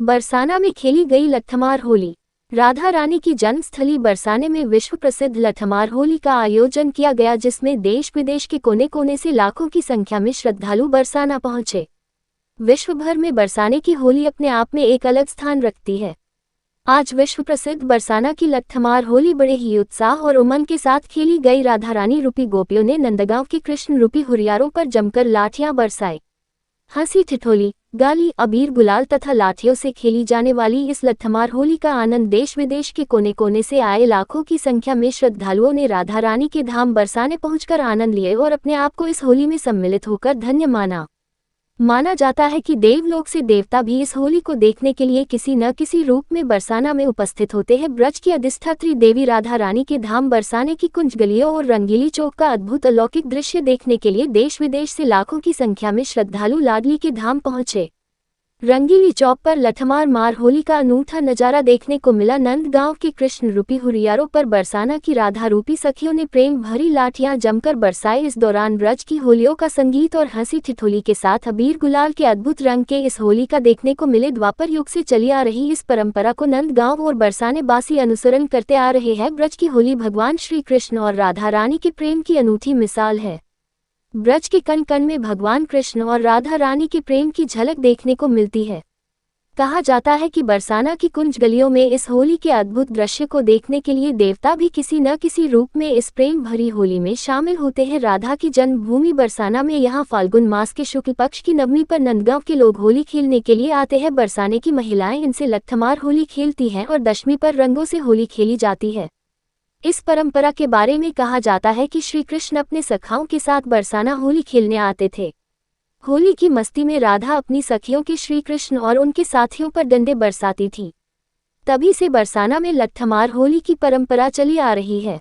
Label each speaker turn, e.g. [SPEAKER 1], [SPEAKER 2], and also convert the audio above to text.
[SPEAKER 1] बरसाना में खेली गई लठमार होली। राधा रानी की जन्मस्थली बरसाने में विश्व प्रसिद्ध लठमार होली का आयोजन किया गया, जिसमें देश विदेश के कोने कोने से लाखों की संख्या में श्रद्धालु बरसाना पहुंचे। विश्व भर में बरसाने की होली अपने आप में एक अलग स्थान रखती है। आज विश्व प्रसिद्ध बरसाना की लठमार होली बड़े ही उत्साह और उमंग के साथ खेली गई। राधा रानी रूपी गोपियों ने नंदगांव के कृष्ण रूपी हुरियारों पर जमकर लाठियां बरसाई। हंसी ठिठोली, गाली, अबीर गुलाल तथा लाठियों से खेली जाने वाली इस लठमार होली का आनंद देश विदेश के कोने कोने से आए लाखों की संख्या में श्रद्धालुओं ने राधा रानी के धाम बरसाने पहुंचकर आनंद लिए और अपने आप को इस होली में सम्मिलित होकर धन्य माना जाता है कि देवलोक से देवता भी इस होली को देखने के लिए किसी न किसी रूप में बरसाना में उपस्थित होते हैं। ब्रज की अधिष्ठात्री देवी राधा रानी के धाम बरसाने की कुंज गलियों और रंगीली चौक का अद्भुत अलौकिक दृश्य देखने के लिए देश विदेश से लाखों की संख्या में श्रद्धालु लाडली के धाम पहुंचे। रंगीली चौक पर लठमार होली का अनूठा नजारा देखने को मिला। नंदगांव के कृष्ण रूपी हुरियारों पर बरसाना की राधा रूपी सखियों ने प्रेम भरी लाठियां जमकर बरसाई। इस दौरान ब्रज की होलियों का संगीत और हंसी ठिठोली के साथ अबीर गुलाल के अद्भुत रंग के इस होली का देखने को मिले। द्वापर युग से चली आ रही इस परंपरा को नंदगांव और बरसाने बासी अनुसरण करते आ रहे हैं। ब्रज की होली भगवान श्री कृष्ण और राधा रानी के प्रेम की अनूठी मिसाल है। ब्रज के कण कण में भगवान कृष्ण और राधा रानी के प्रेम की झलक देखने को मिलती है। कहा जाता है कि बरसाना की कुंज गलियों में इस होली के अद्भुत दृश्य को देखने के लिए देवता भी किसी न किसी रूप में इस प्रेम भरी होली में शामिल होते हैं। राधा की जन्मभूमि बरसाना में यहाँ फाल्गुन मास के शुक्ल पक्ष की नवमी पर नंदगांव के लोग होली खेलने के लिए आते हैं। बरसाने की महिलाएं इनसे लठमार होली खेलती हैं और दशमी पर रंगों से होली खेली जाती है। इस परंपरा के बारे में कहा जाता है कि श्री कृष्ण अपने सखाओं के साथ बरसाना होली खेलने आते थे। होली की मस्ती में राधा अपनी सखियों के श्री कृष्ण और उनके साथियों पर डंडे बरसाती थी। तभी से बरसाना में लठमार होली की परंपरा चली आ रही है।